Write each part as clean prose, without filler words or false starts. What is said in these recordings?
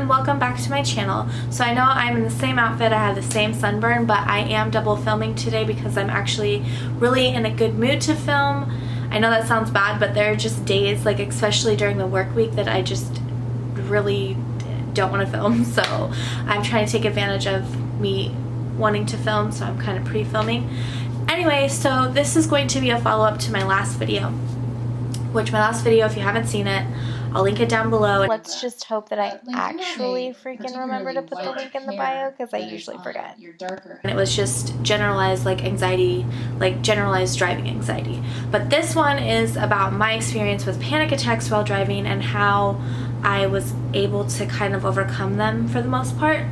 and welcome back to my channel. So I know I'm in the same outfit, I have the same sunburn, but I am double filming today because I'm actually really in a good mood to film. I know that sounds bad, but there are just days, like especially during the work week, that I just really don't want to film. So I'm trying to take advantage of me wanting to film, so I'm kind of pre-filming. Anyway, so this is going to be a follow-up to my last video, which my last video, if you haven't seen it, I'll link it down below. Let's just hope that I actually freaking remember to put the link in the bio, because I usually forget. And it was just generalized like anxiety, like generalized driving anxiety. But this one is about my experience with panic attacks while driving and how I was able to kind of overcome them for the most part.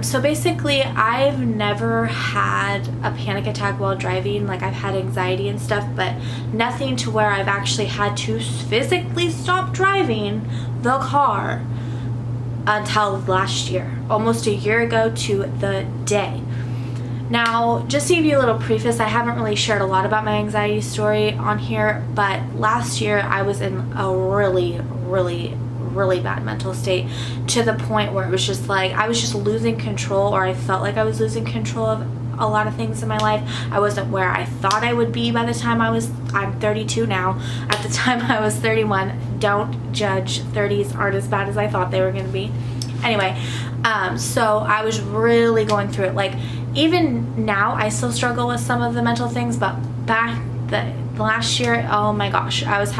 So basically, I've never had a panic attack while driving. Like, I've had anxiety and stuff, but nothing to where I've actually had to physically stop driving the car until last year, almost a year ago to the day. Now, just to give you a little preface, I haven't really shared a lot about my anxiety story on here, but last year I was in a really bad mental state, to the point where it was just like I was just losing control, or I felt like I was losing control of a lot of things in my life. I wasn't where I thought I would be by the time I'm 32 now. At the time I was 31. Don't judge, 30s aren't as bad as I thought they were going to be. Anyway, so I was really going through it. Like, even now I still struggle with some of the mental things, but back last year, oh my gosh, I was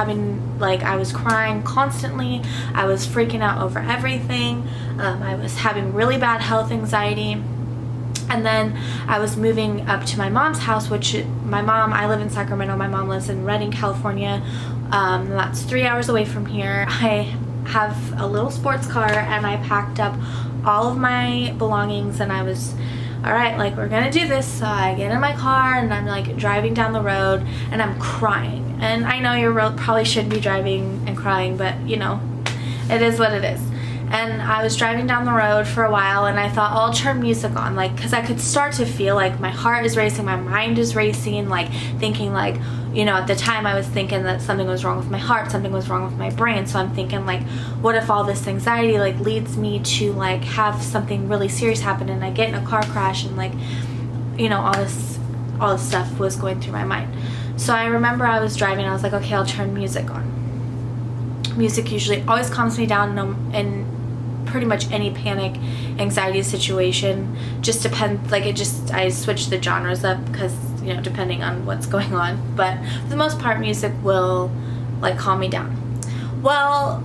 crying constantly. I was freaking out over everything. I was having really bad health anxiety. And then I was moving up to my mom's house, which I live in Sacramento. My mom lives in Redding, California. That's 3 hours away from here. I have a little sports car, and I packed up all of my belongings, and I was, all right, like, we're gonna do this. So I get in my car and I'm like driving down the road and I'm crying. And I know you probably shouldn't be driving and crying, but you know, it is what it is. And I was driving down the road for a while, and I thought, oh, I'll turn music on, like, because I could start to feel like my heart is racing, my mind is racing, like thinking, like, you know, at the time I was thinking that something was wrong with my heart, something was wrong with my brain. So I'm thinking, like, what if all this anxiety like leads me to like have something really serious happen, and I get in a car crash, and like, you know, all this stuff was going through my mind. So I remember I was driving, I was like, okay, I'll turn music on. Music usually always calms me down in pretty much any panic anxiety situation. Just depends, like, I switch the genres up because, you know, depending on what's going on, but for the most part music will like calm me down. Well,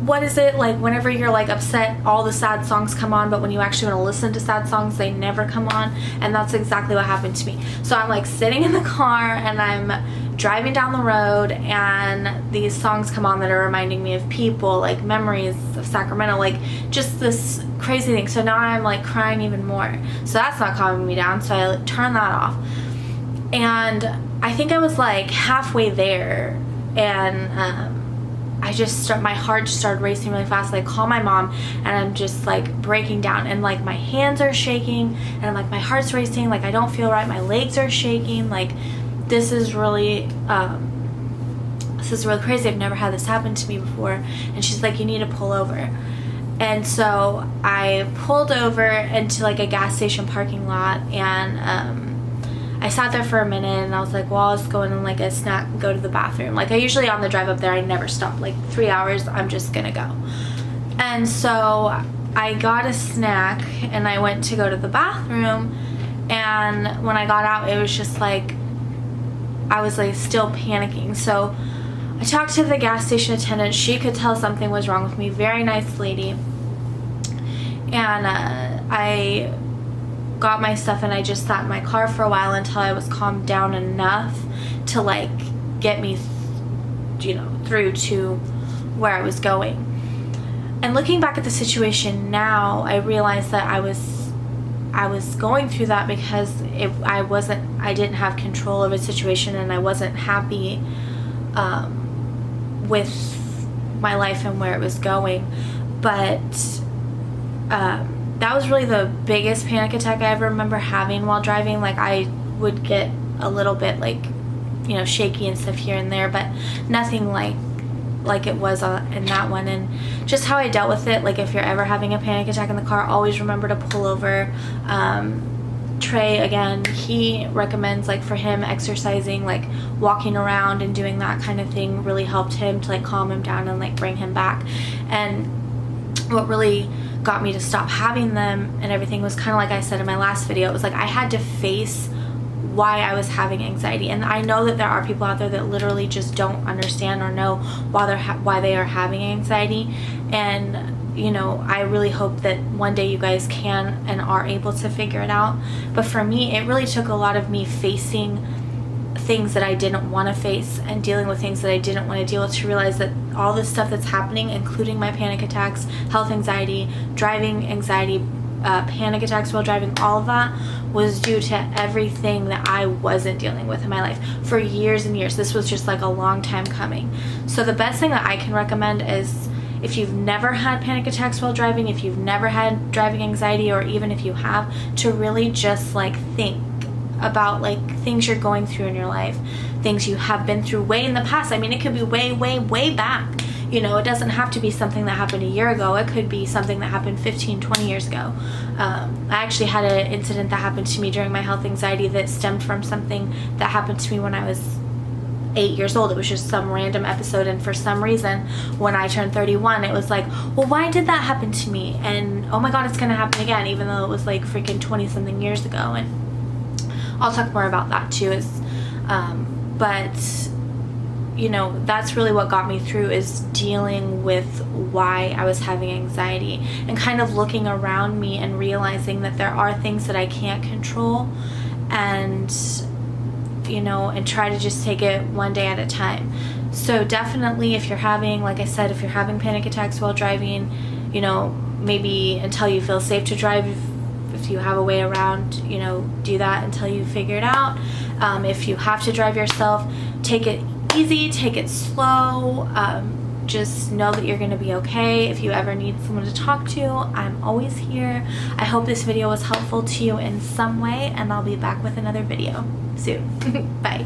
what is it like whenever you're like upset, all the sad songs come on, but when you actually want to listen to sad songs, they never come on? And that's exactly what happened to me. So I'm like sitting in the car and I'm driving down the road, and these songs come on that are reminding me of people, like memories of Sacramento, like just this crazy thing. So now I'm like crying even more. So that's not calming me down, so I turn that off. And I think I was like halfway there, and my heart just started racing really fast. Like, call my mom, and I'm just like breaking down, and like my hands are shaking, and I'm like, my heart's racing, like I don't feel right, my legs are shaking, like this is really crazy. I've never had this happen to me before. And she's like, you need to pull over. And so I pulled over into like a gas station parking lot, and I sat there for a minute, and I was like, well, I'll just go in and like a snack and go to the bathroom. Like, I usually on the drive up there, I never stop. Like 3 hours, I'm just gonna go. And so I got a snack and I went to go to the bathroom, and when I got out, it was just like I was like still panicking. So I talked to the gas station attendant. She could tell something was wrong with me. Very nice lady. And I got my stuff, and I just sat in my car for a while until I was calmed down enough to like get me, you know, through to where I was going. And looking back at the situation now, I realized that I was going through that because I didn't have control over the situation, and I wasn't happy with my life and where it was going. But that was really the biggest panic attack I ever remember having while driving. Like, I would get a little bit like, you know, shaky and stuff here and there, but nothing like like it was in that one, and just how I dealt with it. Like, if you're ever having a panic attack in the car, always remember to pull over. Trey, again, he recommends, like, for him, exercising, like walking around and doing that kind of thing really helped him to like calm him down and like bring him back. And what really got me to stop having them and everything was kind of like I said in my last video. It was like I had to face why I was having anxiety, and I know that there are people out there that literally just don't understand or know why they are having anxiety. And you know, I really hope that one day you guys can and are able to figure it out. But for me, it really took a lot of me facing things that I didn't want to face and dealing with things that I didn't want to deal with, to realize that all this stuff that's happening, including my panic attacks, health anxiety, driving anxiety, panic attacks while driving, all of that was due to everything that I wasn't dealing with in my life for years and years. This was just like a long time coming. So the best thing that I can recommend is, if you've never had panic attacks while driving, if you've never had driving anxiety, or even if you have, to really just like think about like things you're going through in your life, things you have been through way in the past. I mean, it could be way back. You know, it doesn't have to be something that happened a year ago. It could be something that happened 15, 20 years ago. I actually had an incident that happened to me during my health anxiety that stemmed from something that happened to me when I was 8 years old. It was just some random episode, and for some reason when I turned 31, it was like, well, why did that happen to me? And oh my god, it's gonna happen again, even though it was like freaking 20 something years ago. And I'll talk more about that too. But you know, that's really what got me through, is dealing with why I was having anxiety and kind of looking around me and realizing that there are things that I can't control, and you know, and try to just take it one day at a time. So definitely, if you're having, like I said, if you're having panic attacks while driving, you know, maybe until you feel safe to drive, if you have a way around, you know, do that until you figure it out. If you have to drive yourself, take it easy, take it slow. Just know that you're going to be okay. If you ever need someone to talk to, I'm always here. I hope this video was helpful to you in some way, and I'll be back with another video soon. Bye.